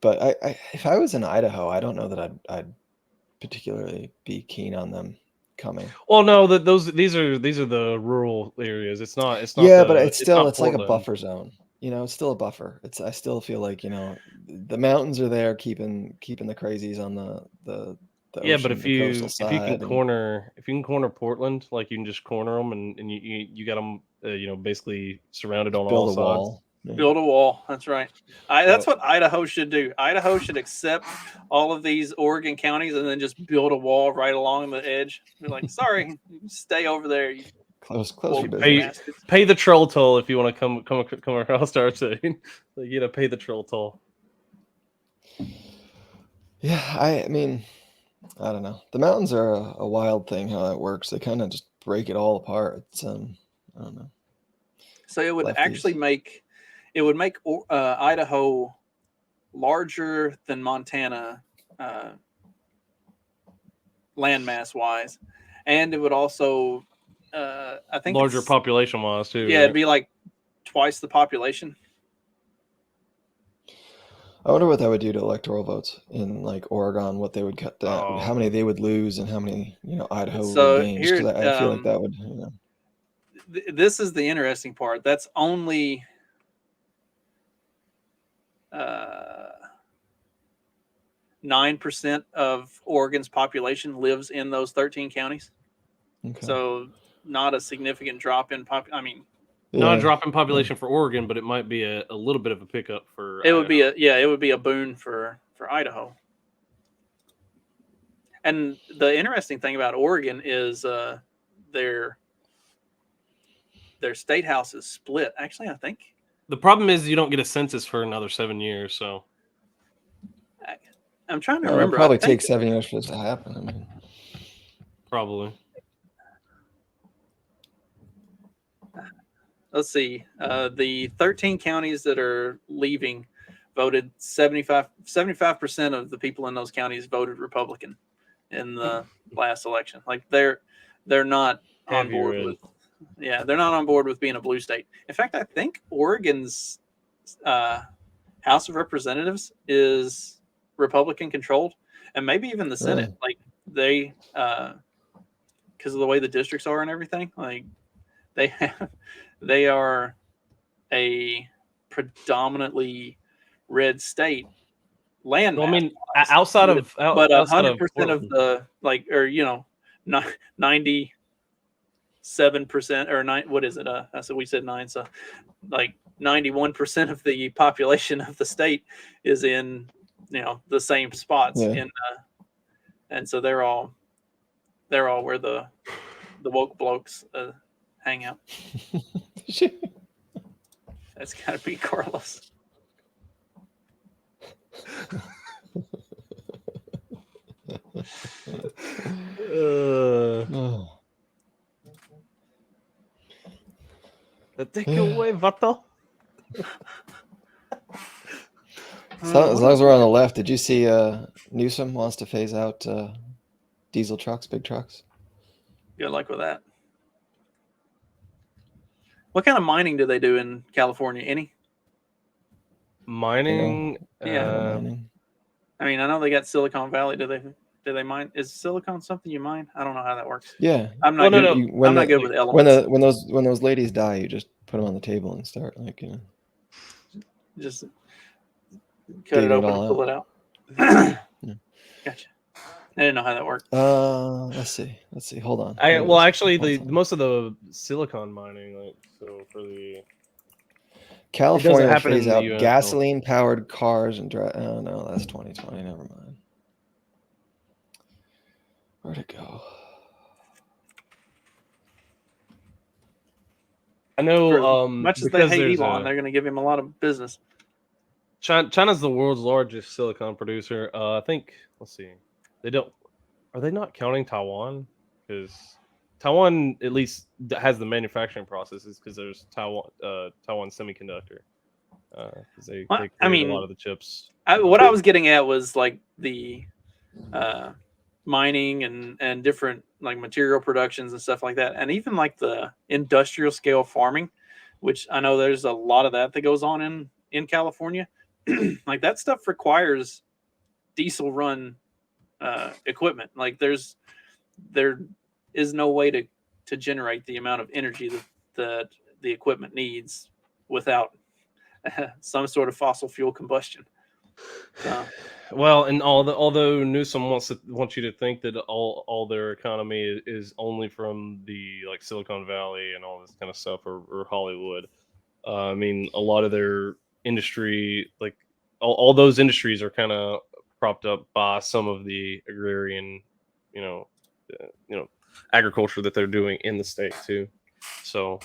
But if I was in Idaho, I don't know that I'd particularly be keen on them coming. Well, no, these are the rural areas. It's not. Yeah, but the- it's still not it's like a Portland. buffer zone. It's still a buffer. I still feel like the mountains are there keeping the crazies on the Yeah, but ocean, if the you coastal side. can corner Portland, like you can just corner them, and you got them, basically surrounded on all build a sides. wall. Yeah. Build a wall. That's right. That's what Idaho should do. Idaho should accept all of these Oregon counties and then just build a wall right along the edge. Be like, sorry, stay over there. You Close woke your Hey, business. bastards. Pay the troll toll if you want to come across our state. Like, pay the troll toll. Yeah, I mean, I don't know. The mountains are a wild thing. How that works? They kind of just break it all apart. It's I don't know. So it would Lefties. actually make Idaho larger than Montana, landmass wise, and it would also, I think, Larger it's- population wise too. Yeah, right? it'd be like twice the population. I wonder what that would do to electoral votes in like Oregon. What they would cut down, Oh. how many they would lose, and how many Idaho So would gain. here, 'Cause I feel like that would. This is the interesting part. That's only 9% of Oregon's population lives in those 13 counties. Okay. So not a significant drop in I mean, Not Yeah. a drop in population for Oregon, but it might be a little bit of a pickup for. it would be Idaho. it would be a boon for Idaho. And the interesting thing about Oregon is their state house is split. Actually, I think The problem is you don't get a census for another 7 years, so I'm trying to It'll remember. probably I think- take 7 years for this to happen. I mean, probably. Let's see. The 13 counties that are leaving voted 75% of the people in those counties voted Republican in the last election. Like they're not on Heavy board red. with. Yeah, they're not on board with being a blue state. In fact, I think Oregon's House of Representatives is Republican controlled, and maybe even the Senate. Really? Like they, because of the way the districts are and everything, like they are a predominantly red state land. Well, I mean, mass-wise. outside of but outside 100% of Portland. the 97% or nine. What is it? So we said 9. So like 91% of the population of the state is in the same spots Yeah. and so they're all where the woke blokes hang out. That's got to be Carlos. Oh. Take away, Vato. So, as long as we're on the left, did you see Newsom wants to phase out diesel trucks, big trucks? Good luck with that. What kind of mining do they do in California? Any? Mining. Yeah. Mining. I mean, I know they got Silicon Valley. Do they mine? Is silicon something you mine? I don't know how that works. Yeah. I'm not Well, good. no, You- I'm not good with when elements. when those ladies die, you just put them on the table and start Just cut Digging it it open all and pull it out. Yeah. Gotcha. I didn't know how that worked. Let's see. Hold on. Here it Well, is. actually, Hold on. most of the silicon mining, like so for the California will happen in phase the out US, though. gasoline-powered cars and drive. Oh no, that's 2020. Never mind. Where'd it go? I know. Much as they because hate there's Elon, they're going to give him a lot of business. China's the world's largest silicon producer. I think. Let's see. They don't. Are they not counting Taiwan? Because Taiwan at least has the manufacturing processes because there's Taiwan Semiconductor. Because they Well, create I a mean, lot of the chips. What I was getting at was like the mining and different like material productions and stuff like that, and even like the industrial scale farming, which I know there's a lot of that goes on in California. Like that stuff requires diesel run equipment. Like there is no way to generate the amount of energy that the equipment needs without some sort of fossil fuel combustion. Well, and although Newsom wants you to think that all their economy is only from the like Silicon Valley and all this kind of stuff or Hollywood. I mean, a lot of their industry, like all those industries, are kind of propped up by some of the agrarian, agriculture that they're doing in the state too. So,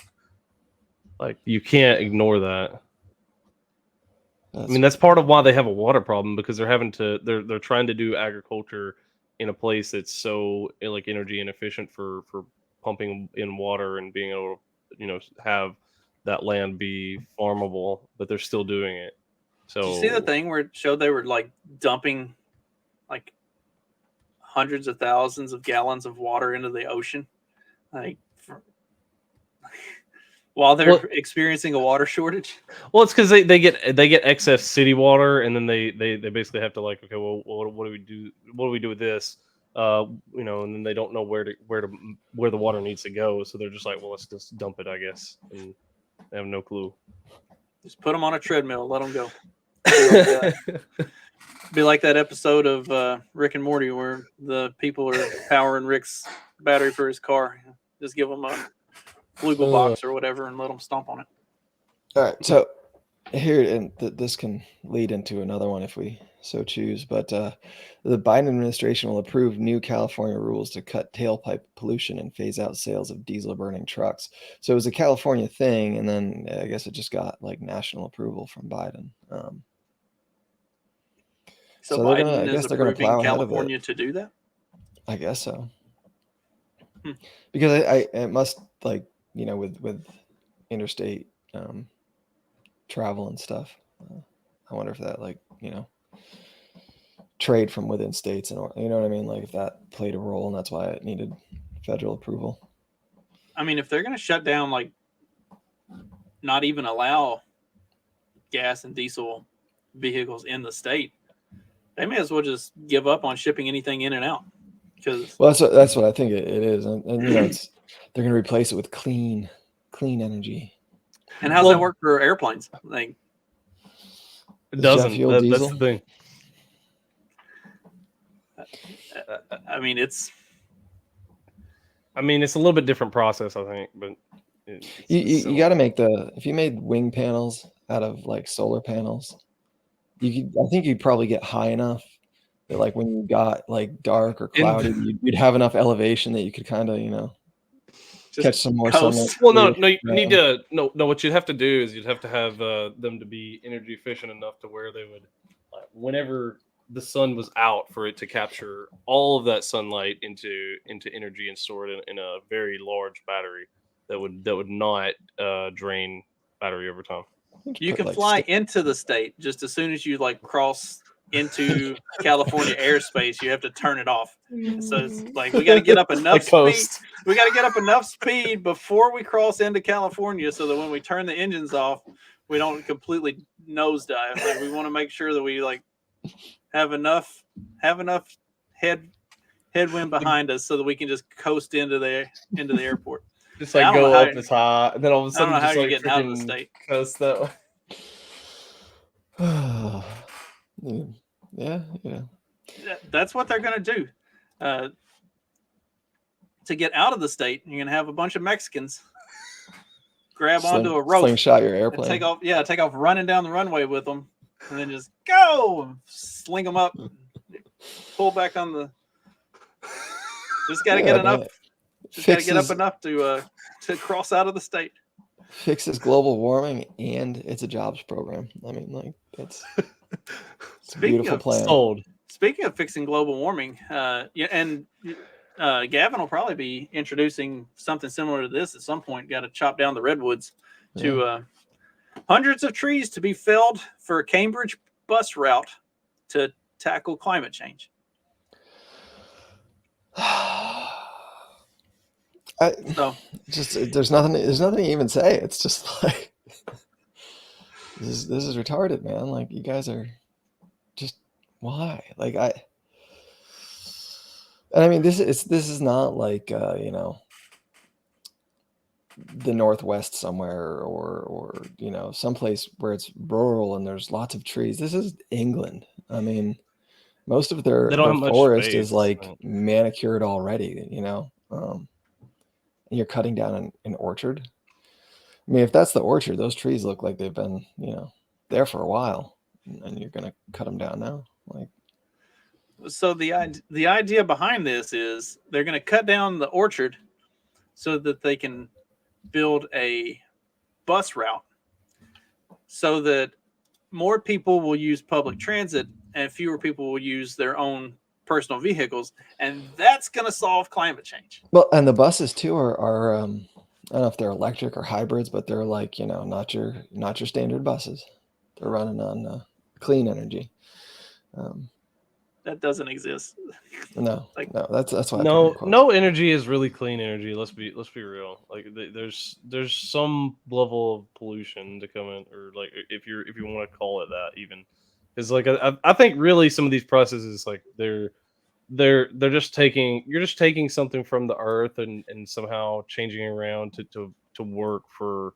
like, you can't ignore that. I mean, that's part of why they have a water problem, because they're trying to do agriculture in a place that's so like energy inefficient for pumping in water and being able to, have that land be farmable, but they're still doing it. So did you see the thing where it showed they were like dumping like hundreds of thousands of gallons of water into the ocean, like while they're experiencing a water shortage? Well, it's because they get excess city water, and then they basically have to like, okay, well, what do we do? What do we do with this? And then they don't know where the water needs to go, so they're just like, well, let's just dump it, I guess, and they have no clue. Just put them on a treadmill, let them go. Be like that episode of Rick and Morty where the people are powering Rick's battery for his car. Just give them a Flugel box or whatever and let them stomp on it. All right, so here, and this can lead into another one if we so choose, but the Biden administration will approve new California rules to cut tailpipe pollution and phase out sales of diesel burning trucks. So it was a California thing, and then I guess it just got like national approval from Biden. So Biden is approving California to do that? I guess so. Because it must, like, with interstate travel and stuff. I wonder if that, like, trade from within states, and you know what I mean? Like if that played a role, and that's why it needed federal approval. I mean, if they're going to shut down, like, not even allow gas and diesel vehicles in the state, they may as well just give up on shipping anything in and out. Well, that's what I think it is, and they're going to replace it with clean energy. And how's that work for airplanes? Like, it doesn't. That's the thing. I mean, it's a little bit different process, I think, but you got to make if you made wing panels out of like solar panels, I think you'd probably get high enough that like when you got like dark or cloudy, you'd have enough elevation that you could kind of, catch some more sunlight. Well, no, you need to no. What you'd have to do is you'd have to have them to be energy efficient enough to where they would, whenever the sun was out, for it to capture all of that sunlight into energy and store it in a very large battery that would not drain battery over time. You can fly into the state just as soon as you like cross into California airspace. You have to turn it off. So it's like we got to get up enough speed. We got to get up enough speed before we cross into California, so that when we turn the engines off, we don't completely nosedive. Like, we want to make sure that we like have enough headwind behind us so that we can just coast into the airport. Just like go up as high, and then all of a sudden, I don't know just how like you're getting out of the state. Coast that way. Yeah. That's what they're going to do. To get out of the state, you're going to have a bunch of Mexicans grab onto a rope, slingshot your airplane, take off running down the runway with them, and then just go, sling them up, pull back on the. Just got to get enough. Just got to get up enough to cross out of the state. Fixes global warming, and it's a jobs program. I mean, like, It's a Speaking beautiful of plan. Sold. Speaking of fixing global warming, yeah, and Gavin will probably be introducing something similar to this at some point. Got to chop down the redwoods to hundreds of trees to be felled for a Cambridge bus route to tackle climate change. So There's nothing to even say. It's just like this is retarded, man. Like, you guys are just, why? Like, and I mean, this is not like the Northwest somewhere, or someplace where it's rural and there's lots of trees. This is England. I mean, most of their They don't have much forest space, is like so. manicured already, and you're cutting down an orchard. I mean, if that's the orchard, those trees look like they've been, there for a while, and you're gonna cut them down now. Like, So the idea behind this is they're going to cut down the orchard so that they can build a bus route, so that more people will use public transit and fewer people will use their own personal vehicles, and that's going to solve climate change. well, and the buses too are I don't know if they're electric or hybrids, but they're like, not your standard buses. They're running on clean energy. That doesn't exist. No, Like- no, that's why. No energy is really clean energy. Let's be real. Like, there's some level of pollution to come in, or like, if you want to call it that, even, because like I think really some of these processes, like, they're just you're just taking something from the earth and somehow changing it around to work for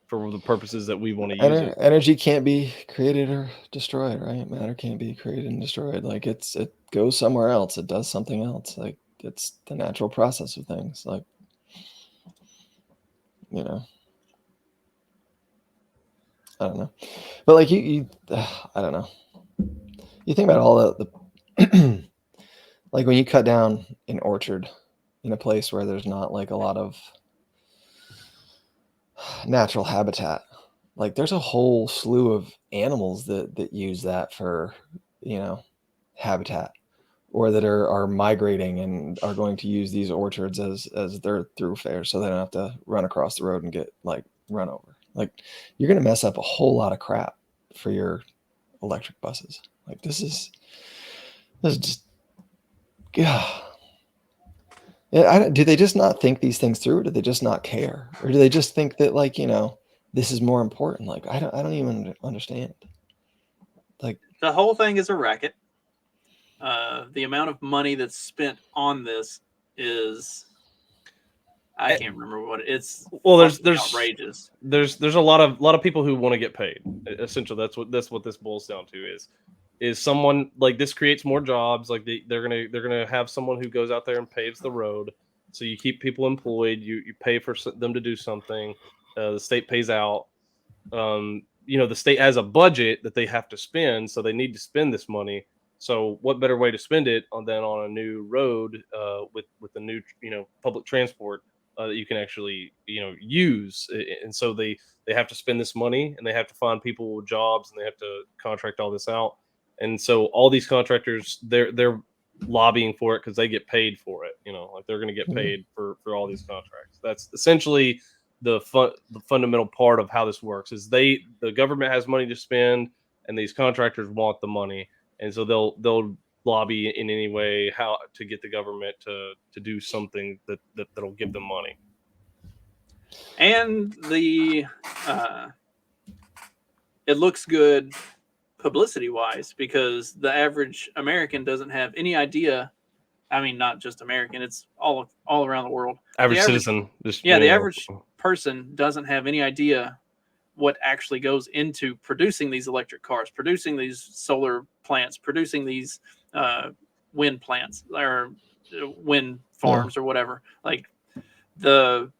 the purposes that we want to use it. Energy can't be created or destroyed, right? Matter can't be created and destroyed. Like, it goes somewhere else. It does something else. Like, it's the natural process of things. Like, I don't know, but like you I don't know. You think about all the like, when you cut down an orchard in a place where there's not like a lot of natural habitat, like, there's a whole slew of animals that use that for habitat, or that are migrating and are going to use these orchards as their thoroughfare, so they don't have to run across the road and get like run over. Like, you're going to mess up a whole lot of crap for your electric buses. Like, this is just, yeah. Do they just not think these things through? Or do they just not care? Or do they just think that, like, this is more important? Like, I don't even understand. Like, The whole thing is a racket. The amount of money that's spent on this is, I can't remember what it's. Well, there's outrageous. There's a lot of people who want to get paid. Essentially, that's what this boils down to, is someone, like, this creates more jobs. Like, they're gonna have someone who goes out there and paves the road, so you keep people employed. You pay for them to do something. The state pays out. The state has a budget that they have to spend, so they need to spend this money. So what better way to spend it than on a new road with the new public transport that you can actually use. And so they have to spend this money, and they have to find people with jobs, and they have to contract all this out. And so all these contractors, they're lobbying for it because they get paid for it. Like, they're going to get paid for all these contracts. That's essentially the fundamental part of how this works. Is the government has money to spend, and these contractors want the money, and so they'll lobby in any way how to get the government to do something that'll give them money. And it looks good publicity wise, because the average American doesn't have any idea. I mean, not just American, it's all around the world. Average The citizen, just the average person doesn't have any idea what actually goes into producing these electric cars, producing these solar plants, producing these wind plants or wind farms or whatever. Like, the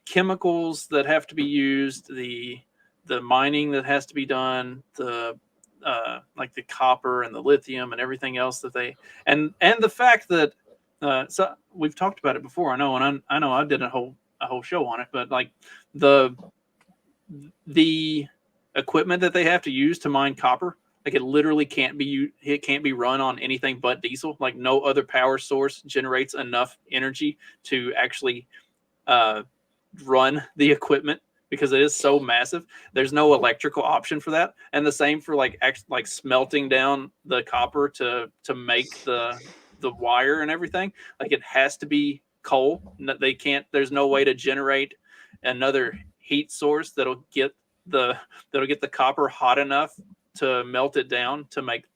chemicals that have to be used, the mining that has to be done, like the copper and the lithium and everything else that they, and the fact that so we've talked about it before. I know, and I know I did a whole show on it, but like the equipment that they have to use to mine copper, like it literally can't be run on anything but diesel. Like no other power source generates enough energy to actually run the equipment because it is so massive. There's no electrical option for that, and the same for like smelting down the copper to make the wire and everything. Like it has to be coal. They can't. There's no way to generate another heat source that'll get the copper hot enough to melt it down to make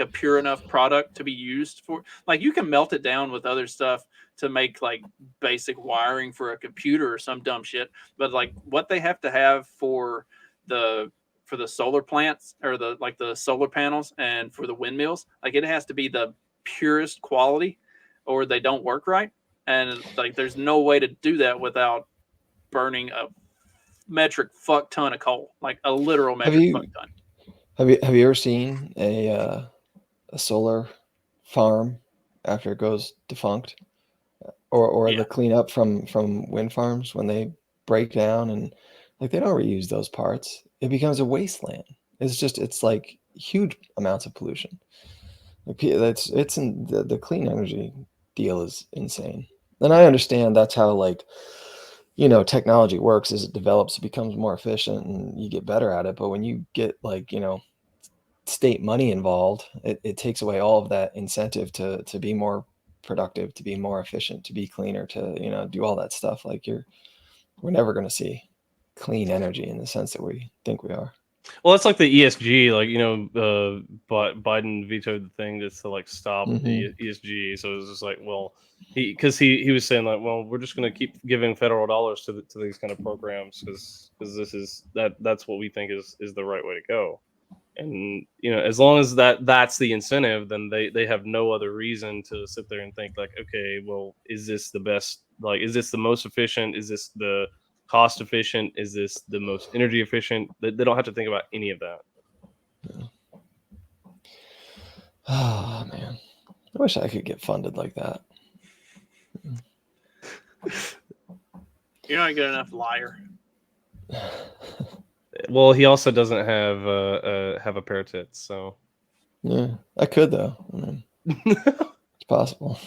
a pure enough product to be used for. Like you can melt it down with other stuff to make like basic wiring for a computer or some dumb shit, but like what they have to have for the solar plants or the solar panels and for the windmills, like it has to be the purest quality or they don't work right. And like there's no way to do that without burning a metric fuck ton of coal, like a literal metric fuck ton. Have you ever seen a solar farm after it goes defunct, or the cleanup from wind farms when they break down and like they don't reuse those parts? It becomes a wasteland. It's like huge amounts of pollution. It's in the clean energy deal is insane, and I understand that's how like technology works. As it develops, it becomes more efficient and you get better at it. But when you get like state money involved, it takes away all of that incentive to be more productive, to be more efficient, to be cleaner, to do all that stuff. Like we're never going to see clean energy in the sense that we think we are. Well, it's like the ESG, like Biden vetoed the thing just to like stop the ESG. So it was just like, well, he was saying like, well, we're just going to keep giving federal dollars to these kind of programs because that's what we think is the right way to go. And as long as that's the incentive, then they have no other reason to sit there and think like, okay, well, is this the best? Like, is this the most efficient? Is this the cost efficient? Is this the most energy efficient? They don't have to think about any of that. Yeah. Oh man, I wish I could get funded like that. You're not a good enough liar. Well, he also doesn't have a pair of tits, so yeah, I could though. I mean, it's possible.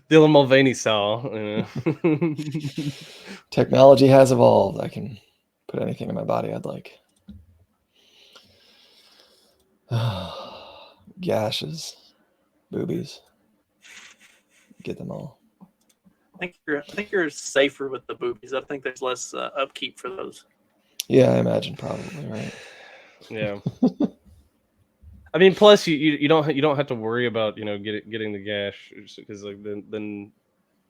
Dylan Mulvaney style. Technology has evolved. I can put anything in my body I'd like. Gashes, boobies, get them all. I think you're safer with the boobies. I think there's less upkeep for those. Yeah, I imagine probably, right? Yeah. I mean, plus you don't have to worry about getting the gash because like then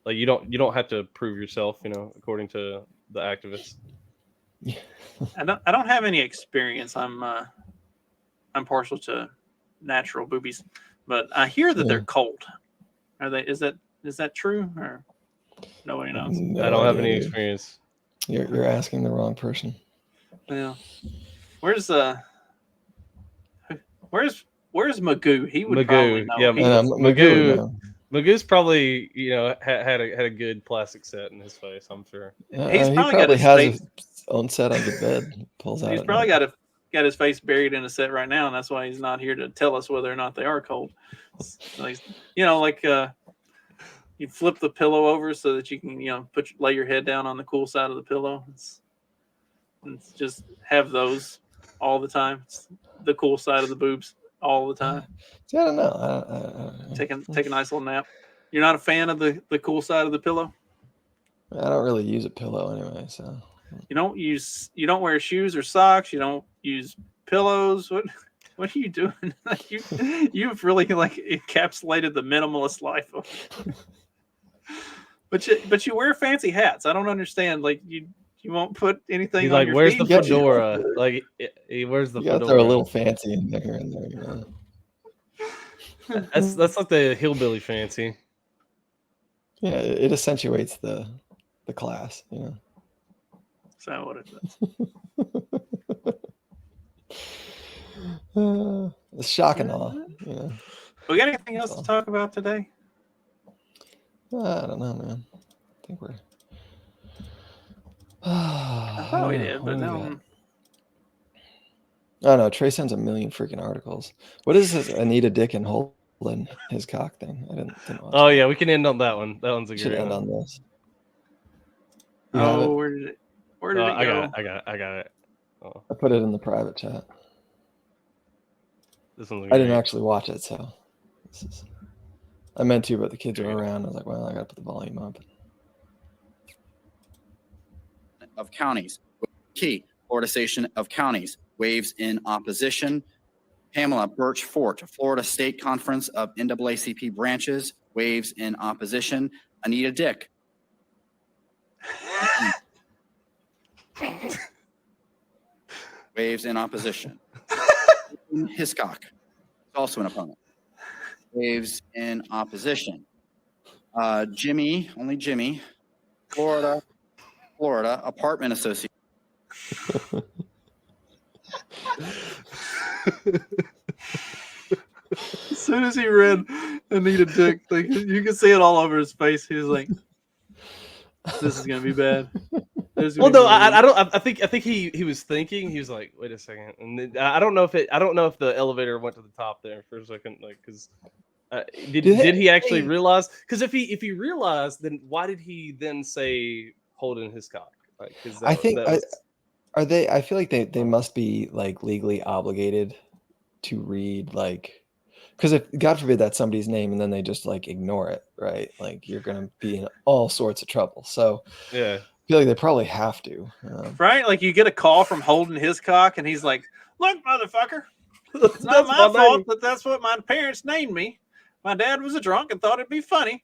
like you don't have to prove yourself according to the activists. Yeah. I don't have any experience. I'm partial to natural boobies, but I hear that they're cold. Are they? Is that true or nobody knows? No I don't have idea, any dude. experience. You're asking the wrong person. Yeah. Where's Magoo? He would probably know. Yeah, Magoo would know. Magoo's probably had a good plastic set in his face. I'm sure. He's He probably probably got has his his own set under bed. Pulls out. He's probably got his face buried in a set right now, and that's why he's not here to tell us whether or not they are cold. Like, you flip the pillow over so that you can lay your head down on the cool side of the pillow. It's just have those all the time. It's the cool side of the boobs all the time. See, I don't know. Take a nice little nap. You're not a fan of the cool side of the pillow? I don't really use a pillow anyway, so. You don't wear shoes or socks. You don't use pillows. What are you doing? You've really like encapsulated the minimalist life. But you wear fancy hats. I don't understand. Like you won't put anything on your where's feet? the fedora? Like he wears the You gotta fedora. throw a little fancy in there and there. That's like the hillbilly fancy. Yeah, it accentuates the class, Is that what it is? It's shock and awe. We got anything else to talk about today? I don't know, man. I think we're. I thought we did, but no. Oh no, Trey sends a million freaking articles. What is this Anita Dick and holding his cock thing? I didn't watch Oh that. yeah, we can end on that one. That one's a Should good end one. on this. You have Oh, it? where did it I go? got it. Oh, I put it in the private chat. this one's I didn't great. actually watch it, so I meant to, but the kids were around. I was like, well, I gotta put the volume up. Of counties. Key, Florida Station of Counties, waves in opposition. Pamela Birch Fort, Florida State Conference of NAACP branches, waves in opposition. Anita Dick. Waves in opposition. Hiscock, also an opponent. Waves in opposition. Jimmy, only Jimmy, Florida Apartment Association. As soon as he read Anita Dick, like you can see it all over his face. He was like, "This is gonna be bad." Well, no, I don't. I think he was thinking. He was like, "Wait a second," and then, I don't know if the elevator went to the top there for a second, like because did he actually realize? Because if he realized, then why did he then say holding his cock? Like, I think are they? I feel like they must be like legally obligated to read like. Because if God forbid that's somebody's name and then they just like ignore it, right? Like you're gonna be in all sorts of trouble. So yeah, I feel like they probably have to. Right? Like you get a call from holding his cock, and he's like, "Look, motherfucker, it's not my fault that that's what my parents named me. My dad was a drunk and thought it'd be funny.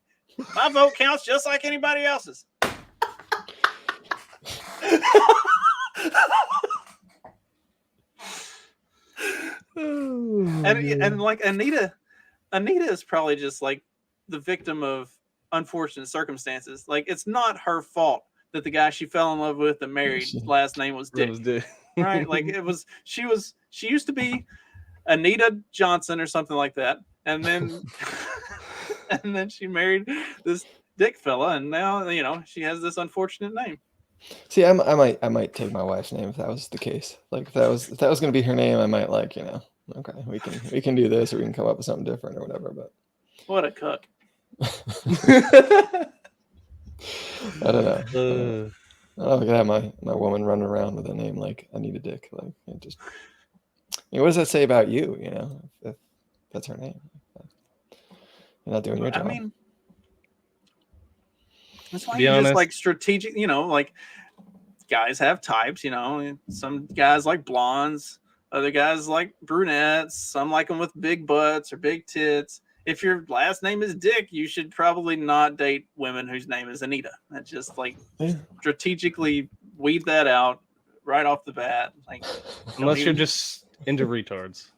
My vote counts just like anybody else's." and like Anita is probably just like the victim of unfortunate circumstances. Like it's not her fault that the guy she fell in love with and married last name was Dick. Right? Like she used to be Anita Johnson or something like that, and then and then she married this Dick fella, and now she has this unfortunate name. See, I might take my wife's name if that was the case. Like if that was going to be her name, I might okay, we can do this, or we can come up with something different or whatever. But what a cuck! I don't know. I don't know if I could have my woman running around with a name like Anita Dick. Like it just, what does that say about you? If that's her name, you're not doing your job. I mean, that's why you just like strategic. Like guys have types. Some guys like blondes, other guys like brunettes. Some like them with big butts or big tits. If your last name is Dick, you should probably not date women whose name is Anita. That's just like strategically weed that out right off the bat. Like, unless you're just into retards.